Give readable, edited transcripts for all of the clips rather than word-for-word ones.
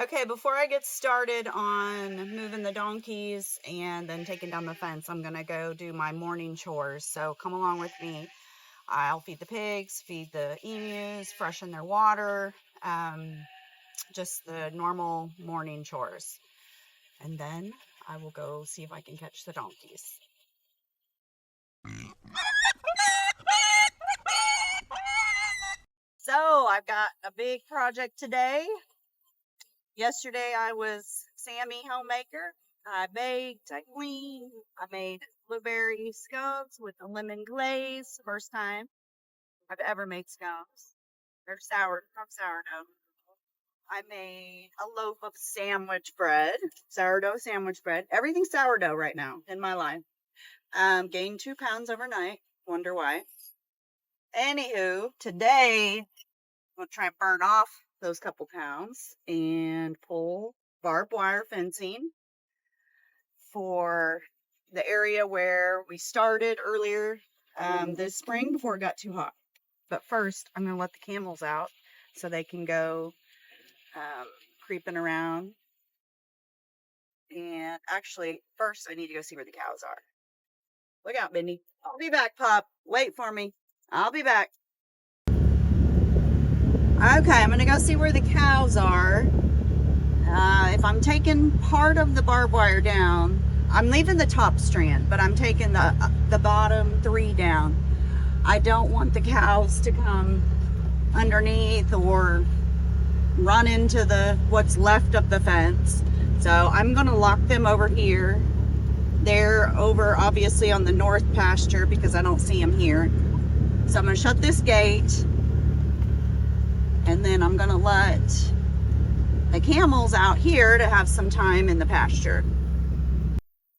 Okay, before I get started on moving the donkeys and then taking down the fence, I'm going to go do my morning chores. So come along with me. I'll feed the pigs, feed the emus, freshen their water, just the normal morning chores. And then I will go see if I can catch the donkeys. So I've got a big project today. Yesterday I was Sammy homemaker. I baked, I cleaned, I made blueberry scones with a lemon glaze. First time I've ever made scones. They're from sourdough. I made a loaf of sandwich bread, sourdough sandwich bread. Everything's sourdough right now in my life. Gained 2 pounds overnight. Wonder why. Anywho, today I'm gonna try and burn off those couple pounds and pull barbed wire fencing for the area where we started earlier this spring before it got too hot. But first, I'm going to let the camels out so they can go creeping around. And actually, first, I need to go see where the cows are. Look out, Mindy. I'll be back, Pop. Wait for me. I'll be back. Okay, I'm going to go see where the cows are. If I'm taking part of the barbed wire down, I'm leaving the top strand, but I'm taking the bottom 3 down. I don't want the cows to come underneath or run into what's left of the fence. So I'm going to lock them over here. They're over obviously on the north pasture because I don't see them here. So I'm going to shut this gate, and then I'm going to let the camels out here to have some time in the pasture.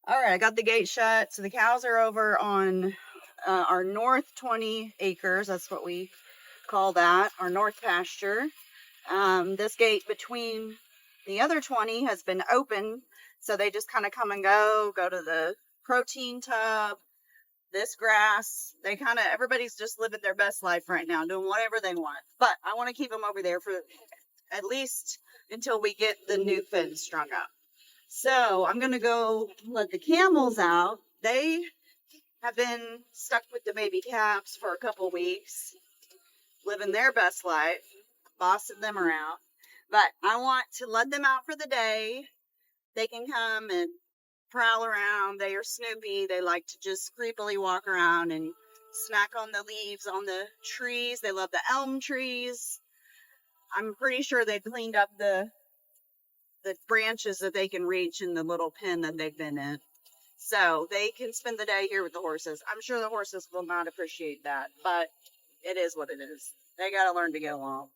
All right, I got the gate shut. So the cows are over on our north 20 acres. That's what we call that, our north pasture. This gate between the other 20 has been open. So they just kind of come and go to the protein tub, this grass. Everybody's just living their best life right now, doing whatever they want. But I want to keep them over there for at least until we get the new fence strung up. So I'm going to go let the camels out. They have been stuck with the baby calves for a couple weeks, living their best life, bossing them around. But I want to let them out for the day. They can come and prowl around. They are snoopy. They like to just creepily walk around and snack on the leaves on the trees. They love the elm trees. I'm pretty sure they've cleaned up the branches that they can reach in the little pen that they've been in. So they can spend the day here with the horses. I'm sure the horses will not appreciate that, but it is what it is. They got to learn to get along.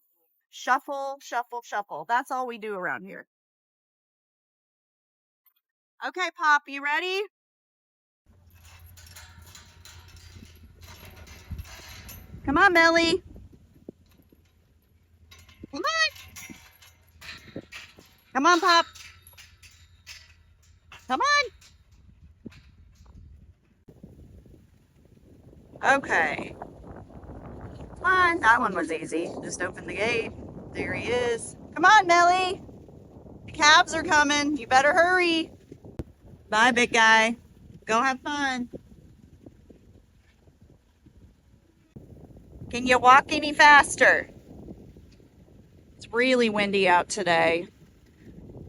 Shuffle, shuffle, shuffle. That's all we do around here. Okay, Pop, you ready? Come on, Melly. Come on. Come on, Pop. Come on. Okay. Come on. That one was easy. Just open the gate. There he is. Come on, Melly. The calves are coming. You better hurry. Bye, big guy. Go have fun. Can you walk any faster? It's really windy out today.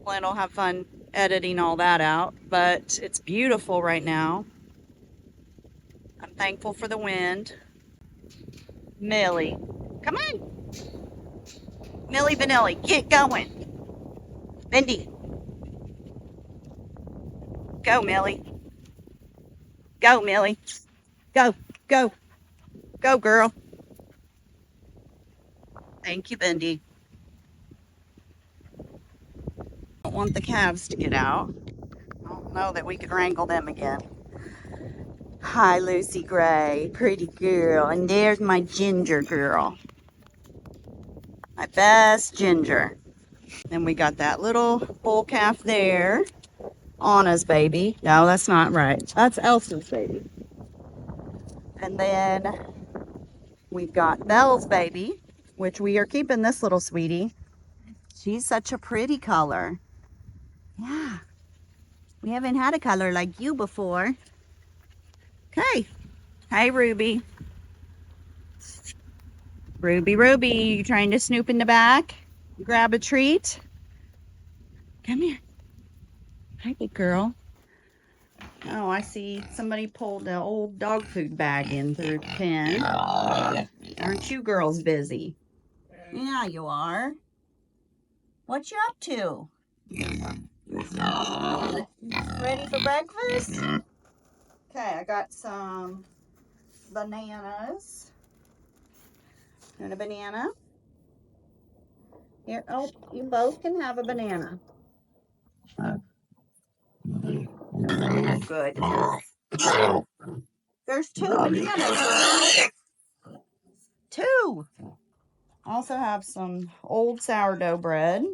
Glenn will have fun editing all that out, but it's beautiful right now. I'm thankful for the wind. Millie, come on. Millie Vanilli, get going. Mindy, go, Millie. Go, Millie. Go, go, go, girl. Thank you, Mindy. Don't want the calves to get out. I don't know that we could wrangle them again. Hi, Lucy Gray, pretty girl. And there's my ginger girl. My best ginger. Then we got that little bull calf there. Anna's baby. No, that's not right. That's Elsie's baby. And then we've got Belle's baby, which we are keeping this little sweetie. She's such a pretty color. Yeah. We haven't had a color like you before. Okay. Hi, Ruby. Ruby, Ruby, you trying to snoop in the back? Grab a treat? Come here. Hi, big girl. Oh, I see somebody pulled the old dog food bag in through the pen. Aren't you girls busy? Yeah, you are. What you up to? Ready for breakfast? Okay, I got some bananas. And a banana. Here, oh, you both can have a banana. Good. There's 2 bananas. 2. Also have some old sourdough bread.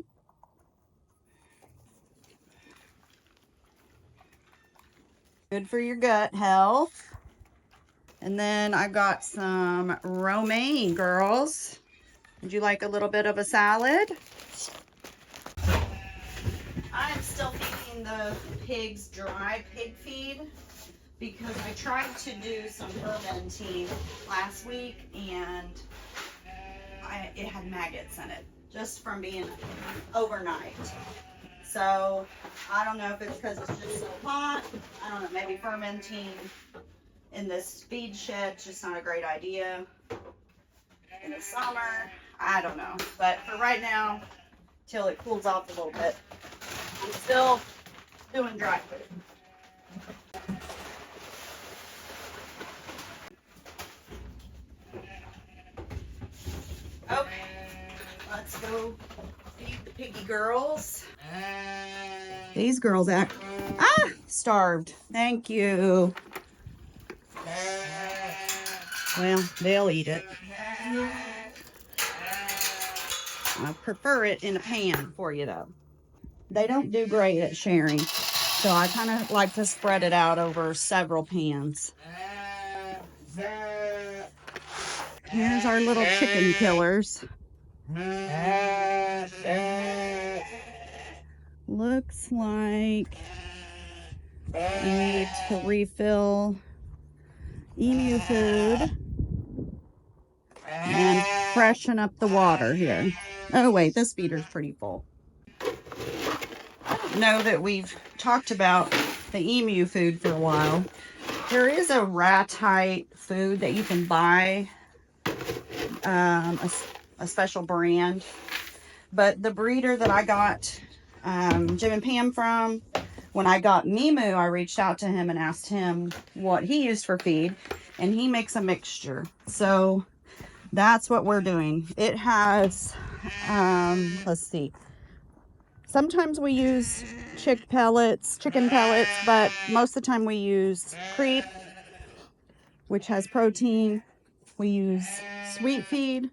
Good for your gut health. And then I got some romaine, girls. Would you like a little bit of a salad? I am still feeding the pigs dry pig feed because I tried to do some fermenting last week and it had maggots in it just from being overnight. So I don't know if it's because it's just so hot. I don't know, maybe fermenting in this feed shed is just not a great idea in the summer. I don't know, but for right now, till it cools off a little bit, I'm still doing dry food. Okay, let's go feed the piggy girls. These girls act starved. Thank you. Well, they'll eat it. I prefer it in a pan for you though. They don't do great at sharing, so I kind of like to spread it out over several pans. Here's our little chicken killers. Looks like I need to refill emu food and freshen up the water here. Oh wait, this feeder's pretty full. I don't know that we've talked about the emu food for a while. There is a rat-height food that you can buy, a special brand, but the breeder that I got Jim and Pam from, when I got Mimu, I reached out to him and asked him what he used for feed, and he makes a mixture. So that's what we're doing. It has, let's see. Sometimes we use chicken pellets, but most of the time we use creep, which has protein. We use sweet feed,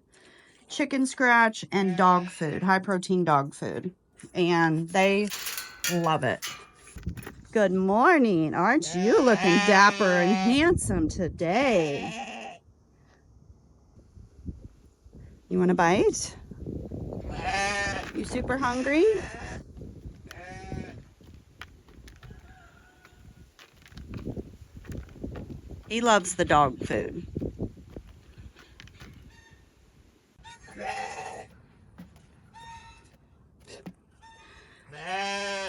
chicken scratch, and dog food, high protein dog food. And they love it. Good morning. Aren't you looking dapper and handsome today? You want a bite? You super hungry? He loves the dog food.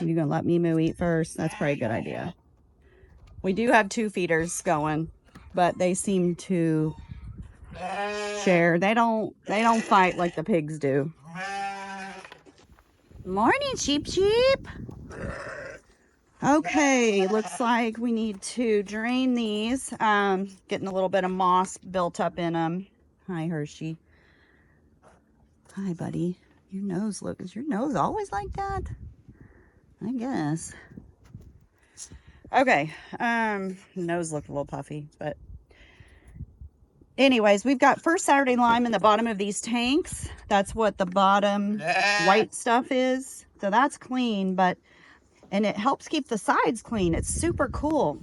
You're gonna let Mimu eat first? That's probably a good idea. We do have 2 feeders going, but they seem to share. They don't fight like the pigs do. Morning, sheep. Okay, looks like we need to drain these. Getting a little bit of moss built up in them. Hi, Hershey. Hi, buddy. Is your nose always like that? I guess. Okay, nose looked a little puffy, but anyways, we've got First Saturday lime in the bottom of these tanks. That's what the bottom white stuff is. So that's clean, and it helps keep the sides clean. It's super cool.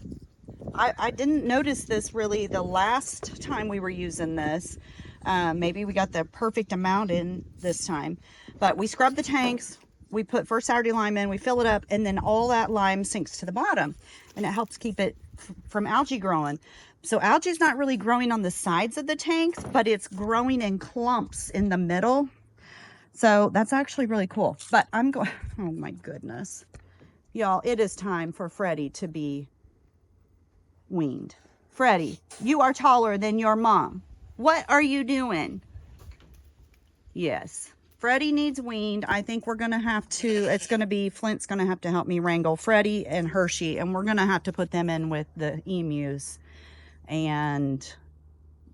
I didn't notice this really the last time we were using this. Maybe we got the perfect amount in this time. But we scrub the tanks, we put First Saturday lime in, we fill it up, and then all that lime sinks to the bottom, and it helps keep it from algae growing. So algae is not really growing on the sides of the tanks, but it's growing in clumps in the middle. So that's actually really cool. But I'm going, oh my goodness. Y'all, it is time for Freddie to be weaned. Freddie, you are taller than your mom. What are you doing? Yes, Freddie needs weaned. I think we're going to have to, it's going to be, Flint's going to have to help me wrangle Freddie and Hershey, and we're going to have to put them in with the emus and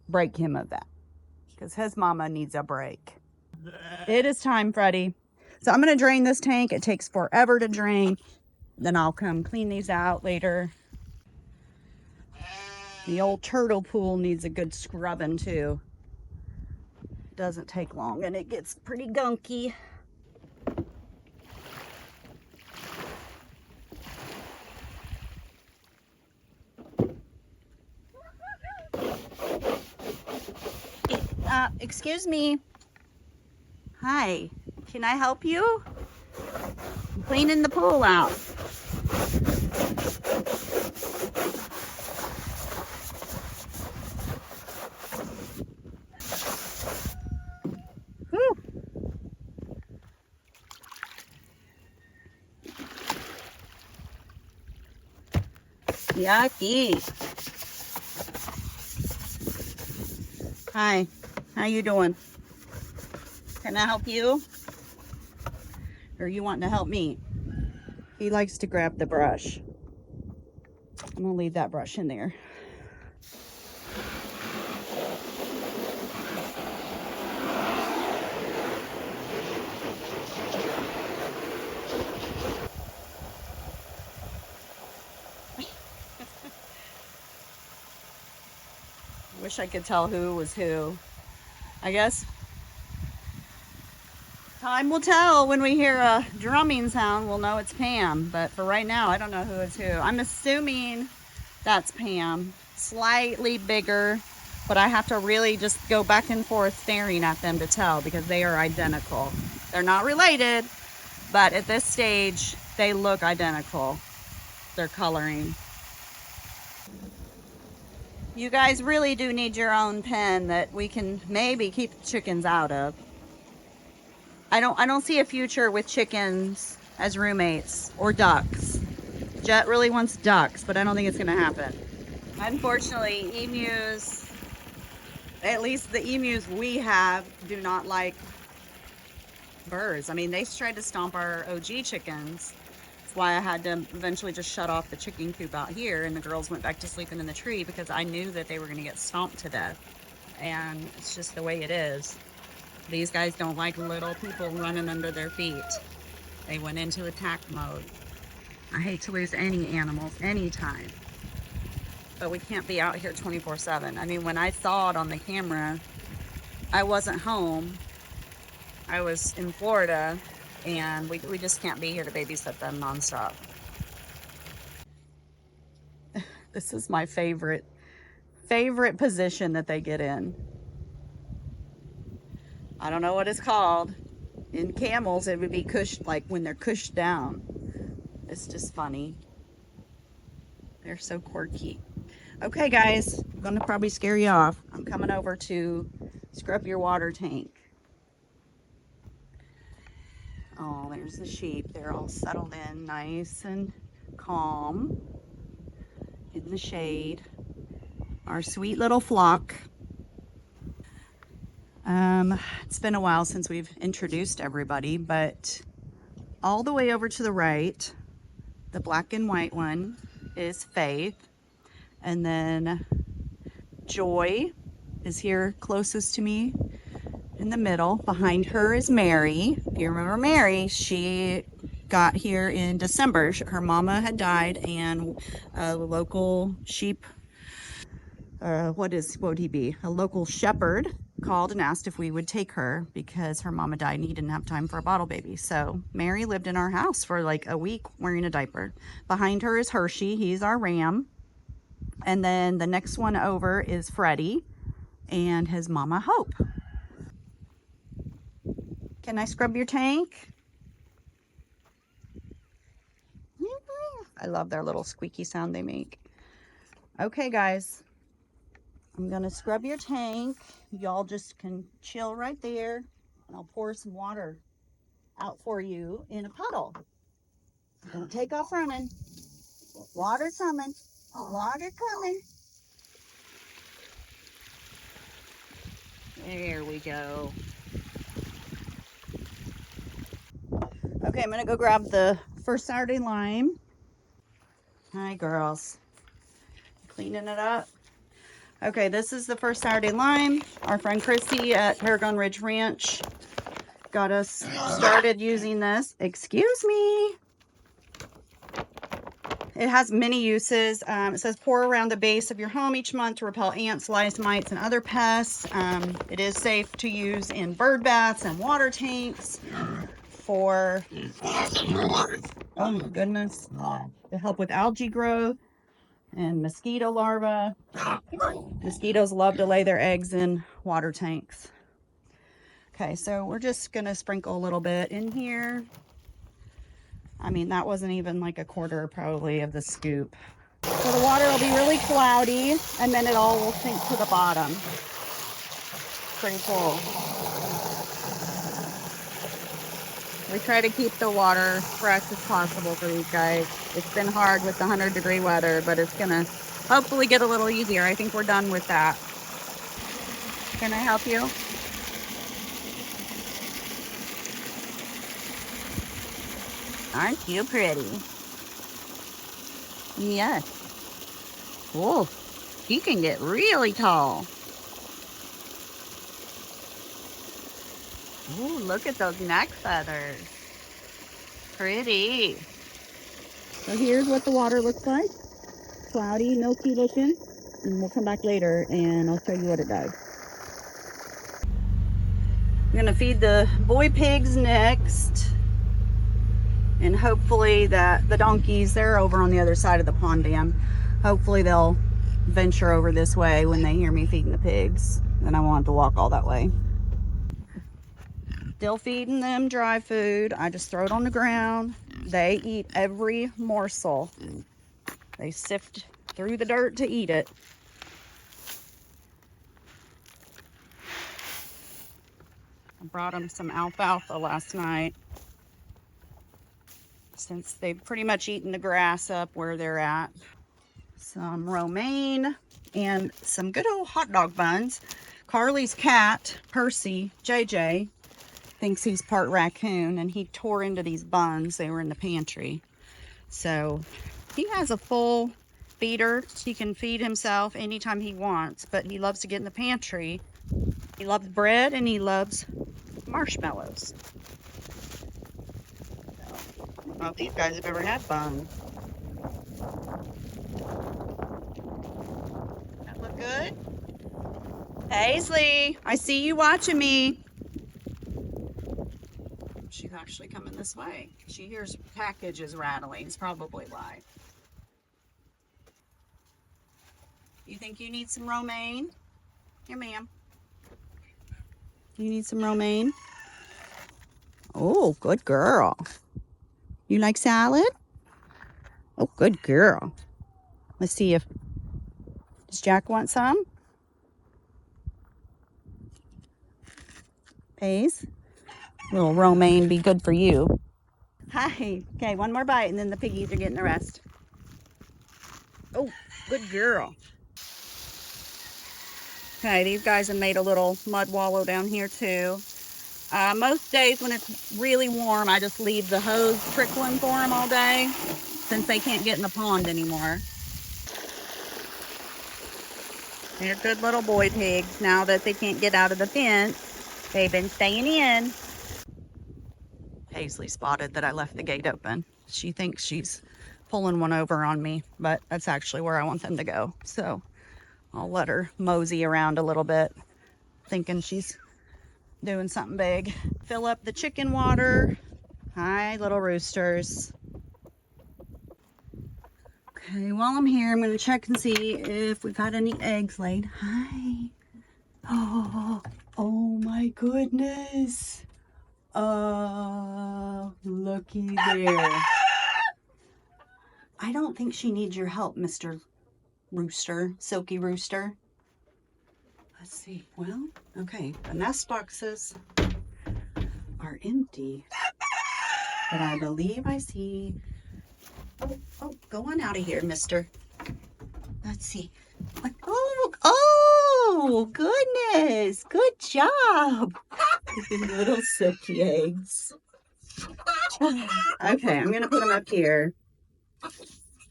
break him of that because his mama needs a break. It is time, Freddie. So I'm going to drain this tank. It takes forever to drain. Then I'll come clean these out later. The old turtle pool needs a good scrubbing too. Doesn't take long and it gets pretty gunky. Excuse me. Hi, can I help you? I'm cleaning the pool out. Whew. Yucky. Hi, how you doing? Can I help you? Or you wanting to help me? He likes to grab the brush. I'm gonna leave that brush in there. Wish I could tell who was who. I guess time will tell. When we hear a drumming sound, we'll know it's Pam. But for right now, I don't know who is who. I'm assuming that's Pam. Slightly bigger, but I have to really just go back and forth staring at them to tell because they are identical. They're not related, but at this stage, they look identical. Their coloring. You guys really do need your own pen that we can maybe keep the chickens out of. I don't see a future with chickens as roommates or ducks. Jet really wants ducks, but I don't think it's gonna happen. Unfortunately, emus, at least the emus we have, do not like birds. I mean, they tried to stomp our OG chickens. That's why I had to eventually just shut off the chicken coop out here, and the girls went back to sleeping in the tree because I knew that they were gonna get stomped to death. And it's just the way it is. These guys don't like little people running under their feet. They went into attack mode. I hate to lose any animals anytime, but we can't be out here 24/7. I mean, when I saw it on the camera, I wasn't home. I was in Florida, and we just can't be here to babysit them nonstop. This is my favorite position that they get in. I don't know what it's called. In camels, it would be cushed, like when they're cushed down. It's just funny. They're so quirky. Okay, guys, I'm gonna probably scare you off. I'm coming over to scrub your water tank. Oh, there's the sheep. They're all settled in, nice and calm in the shade. Our sweet little flock. It's been a while since we've introduced everybody, but all the way over to the right, the black and white one is Faith, and then Joy is here closest to me in the middle. Behind her is Mary. If you remember Mary, she got here in December. Her mama had died, and a local sheep, what would he be? A local shepherd called and asked if we would take her because her mama died and he didn't have time for a bottle baby. So Mary lived in our house for like a week wearing a diaper. Behind her is Hershey. He's our ram. And then the next one over is Freddie and his mama Hope. Can I scrub your tank? I love their little squeaky sound they make. Okay, guys. I'm going to scrub your tank. Y'all just can chill right there. And I'll pour some water out for you in a puddle. Don't take off running. Water coming. Water coming. There we go. Okay, I'm going to go grab the first Saturday lime. Hi, girls. Cleaning it up. Okay, this is the first Saturday lime. Our friend Christy at Paragon Ridge Ranch got us started using this. Excuse me. It has many uses. It says pour around the base of your home each month to repel ants, lice, mites, and other pests. It is safe to use in bird baths and water tanks for, oh my goodness, to help with algae growth and mosquito larvae. Mosquitoes love to lay their eggs in water tanks. Okay, so we're just gonna sprinkle a little bit in here. I mean, that wasn't even like a quarter probably of the scoop. So the water will be really cloudy and then it all will sink to the bottom. Pretty cool. We try to keep the water fresh as possible for these guys. It's been hard with the 100-degree weather, but it's gonna hopefully get a little easier. I think we're done with that. Can I help you? Aren't you pretty? Yes. Oh, he can get really tall. Ooh, look at those neck feathers. Pretty. So here's what the water looks like. Cloudy, milky looking. And we'll come back later and I'll show you what it does. I'm gonna feed the boy pigs next. And hopefully the donkeys, they're over on the other side of the pond dam. Hopefully they'll venture over this way when they hear me feeding the pigs. Then I won't have to walk all that way. Still feeding them dry food. I just throw it on the ground. They eat every morsel. They sift through the dirt to eat it. I brought them some alfalfa last night, since they've pretty much eaten the grass up where they're at. Some romaine and some good old hot dog buns. Carly's cat, Percy, JJ, thinks he's part raccoon and he tore into these buns. They were in the pantry. So he has a full feeder. He can feed himself anytime he wants, but he loves to get in the pantry. He loves bread and he loves marshmallows. I don't know if these guys have ever had buns. That look good? Paisley, I see you watching me. She's actually coming this way. She hears packages rattling. It's probably why. You think you need some romaine? Here, ma'am. You need some romaine? Oh, good girl. You like salad? Oh, good girl. Let's see if... Does Jack want some? Pace? Little romaine be good for you. Hi. Okay, one more bite and then the piggies are getting the rest. Oh, good girl. Okay, these guys have made a little mud wallow down here too. Most days when it's really warm, I just leave the hose trickling for them all day, since they can't get in the pond anymore. They're good little boy pigs. Now that they can't get out of the fence, they've been staying in. Paisley spotted that I left the gate open. She thinks she's pulling one over on me, but that's actually where I want them to go. So I'll let her mosey around a little bit, thinking she's doing something big. Fill up the chicken water. Hi, little roosters. Okay, while I'm here, I'm going to check and see if we've had any eggs laid. Hi. Oh my goodness. Oh, looky there. I don't think she needs your help, Mr. Rooster, Silky Rooster. Let's see. Well, okay. The nest boxes are empty. But I believe I see... Oh, go on out of here, mister. Let's see. Oh, goodness. Good job. Little silky eggs. Okay, I'm going to put them up here.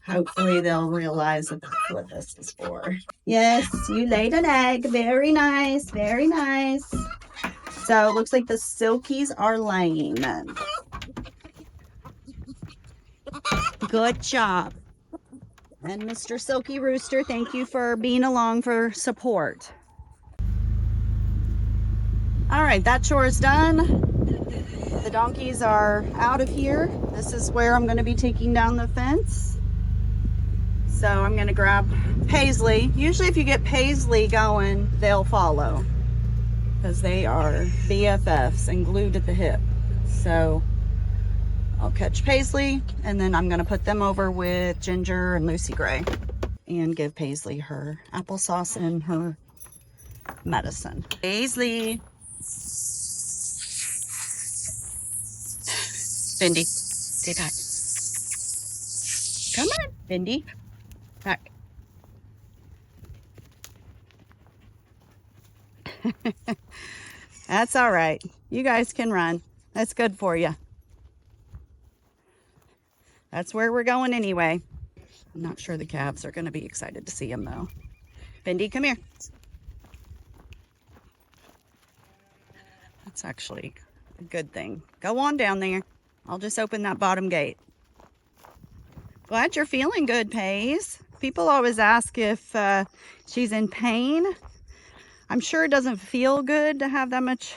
Hopefully they'll realize that that's what this is for. Yes, you laid an egg. Very nice. Very nice. So it looks like the silkies are laying then. Good job. And Mr. Silky Rooster, thank you for being along for support. All right, that chore is done. The donkeys are out of here. This is where I'm going to be taking down the fence. So I'm going to grab Paisley. Usually if you get Paisley going, they'll follow because they are BFFs and glued at the hip. So I'll catch Paisley and then I'm going to put them over with Ginger and Lucy Gray and give Paisley her applesauce and her medicine. Paisley. Bindi, stay back. Come on, Bindi. Back. That's all right. You guys can run. That's good for you. That's where we're going anyway. I'm not sure the calves are going to be excited to see him though. Bindi, come here. That's actually a good thing. Go on down there. I'll just open that bottom gate. Glad you're feeling good, Paige. People always ask if she's in pain. I'm sure it doesn't feel good to have that much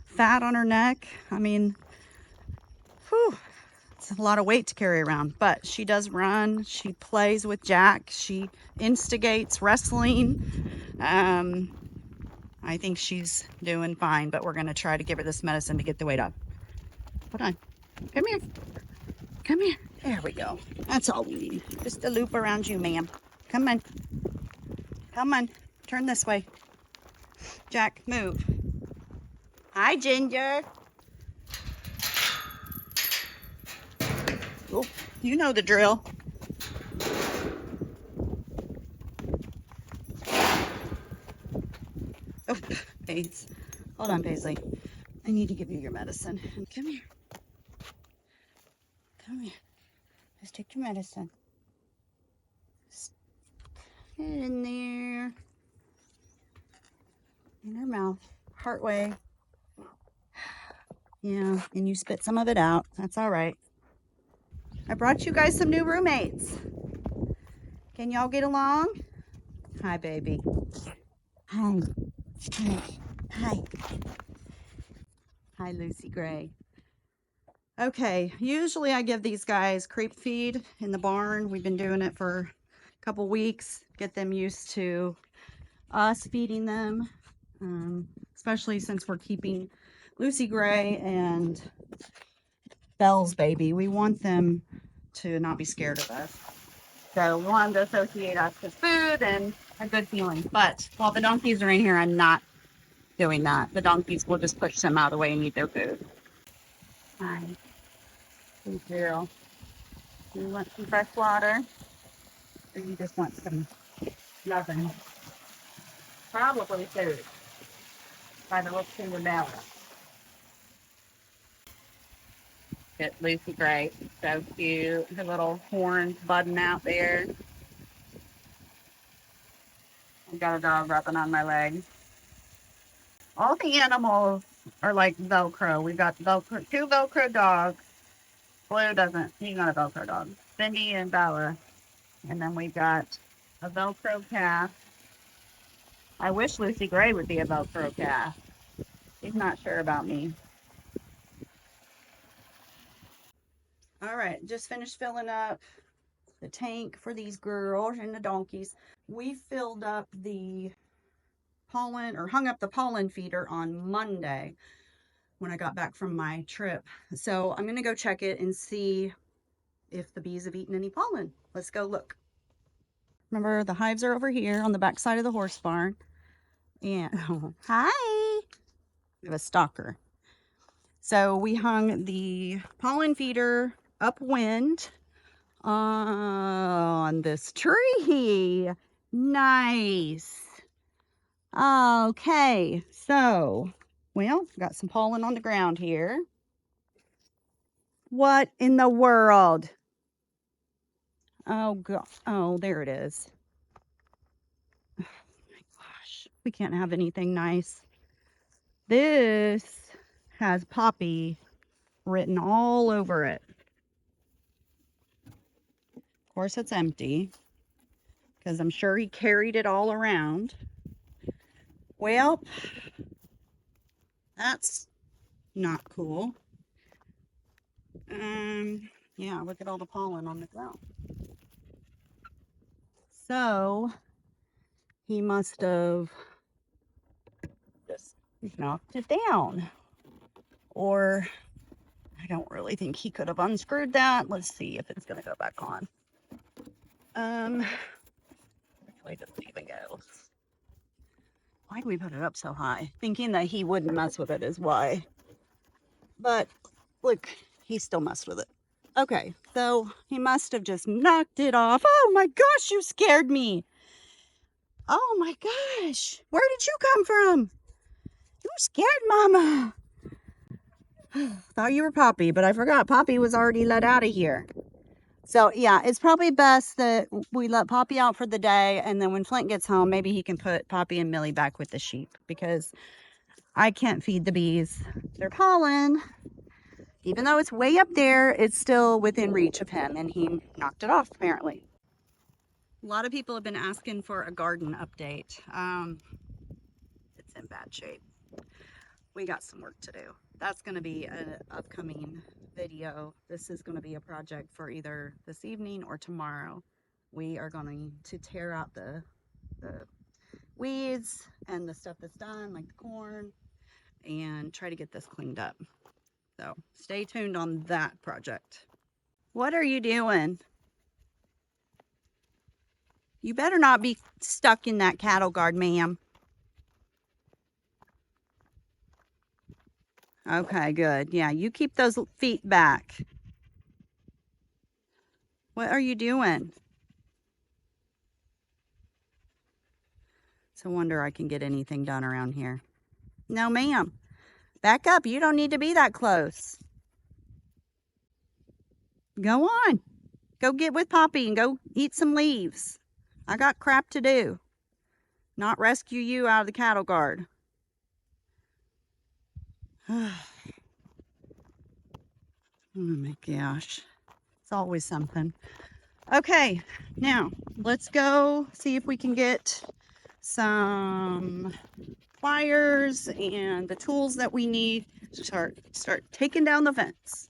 fat on her neck. I mean, whew, it's a lot of weight to carry around, but she does run. She plays with Jack. She instigates wrestling. I think she's doing fine, but we're going to try to give her this medicine to get the weight up. Hold on. Come here. Come here. There we go. That's all we need. Just a loop around you, ma'am. Come on. Come on. Turn this way. Jack, move. Hi, Ginger. Oh, you know the drill. Oh, Paige. Hold on, Paisley. I need to give you your medicine. Come here. Come here. Let's take your medicine. Get in there. In her mouth. Heart way. Yeah, and you spit some of it out. That's all right. I brought you guys some new roommates. Can y'all get along? Hi, baby. Hi. Hi. Hi. Hi, Lucy Gray. Okay, usually I give these guys creep feed in the barn. We've been doing it for a couple weeks. Get them used to us feeding them, especially since we're keeping Lucy Gray and Belle's baby. We want them to not be scared of us. So we want them to associate us with food and a good feeling. But while the donkeys are in here, I'm not doing that. The donkeys will just push them out of the way and eat their food. Hi. Good girl. Do you want some fresh water? Or you just want some loving? Probably food. By the looks in the belly. Get Lucy Gray. So cute. Her little horns budding out there. I've got a dog rubbing on my leg. All the animals are like Velcro. We got Velcro, 2 Velcro dogs. Blue doesn't, he's not a Velcro dog. Cindy and Bella. And then we've got a Velcro calf. I wish Lucy Gray would be a Velcro calf. She's not sure about me. All right, just finished filling up the tank for these girls and the donkeys. We filled up the pollen, or hung up the pollen feeder on Monday. when I got back from my trip. So I'm gonna go check it and see if the bees have eaten any pollen. Let's go look. Remember, the hives are over here on the back side of the horse barn. And oh, hi, we have a stalker. So we hung the pollen feeder upwind on this tree. Nice. Okay, so, well, got some pollen on the ground here. What in the world? Oh, God. Oh, there it is. Oh, my gosh. We can't have anything nice. This has Poppy written all over it. Of course, it's empty because I'm sure he carried it all around. Well, that's not cool. Yeah, look at all the pollen on the ground. So he must have just knocked it down. Or I don't really think he could have unscrewed that. Let's see if it's gonna go back on. Actually it doesn't even go. Why do we put it up so high? Thinking that he wouldn't mess with it is why. But look, he still messed with it. Okay, so he must have just knocked it off. Oh my gosh, you scared me. Oh my gosh, where did you come from? You scared Mama. Thought you were Poppy, but I forgot Poppy was already let out of here. So yeah, it's probably best that we let Poppy out for the day, and then when Flint gets home, maybe he can put Poppy and Millie back with the sheep, because I can't feed the bees their pollen. Even though it's way up there, it's still within reach of him, and he knocked it off apparently. A lot of people have been asking for a garden update. It's in bad shape. We got some work to do. That's going to be an upcoming video. This is going to be a project for either this evening or tomorrow. We are going to tear out the weeds and the stuff that's done, like the corn, and try to get this cleaned up. So stay tuned on that project. What are you doing? You better not be stuck in that cattle guard, ma'am. Okay, good. Yeah, you keep those feet back. What are you doing? It's a wonder I can get anything done around here. No, ma'am. Back up. You don't need to be that close. Go on. Go get with Poppy and go eat some leaves. I got crap to do. Not rescue you out of the cattle guard. Oh my gosh. It's always something. Okay, now let's go see if we can get some pliers and the tools that we need to start taking down the fence.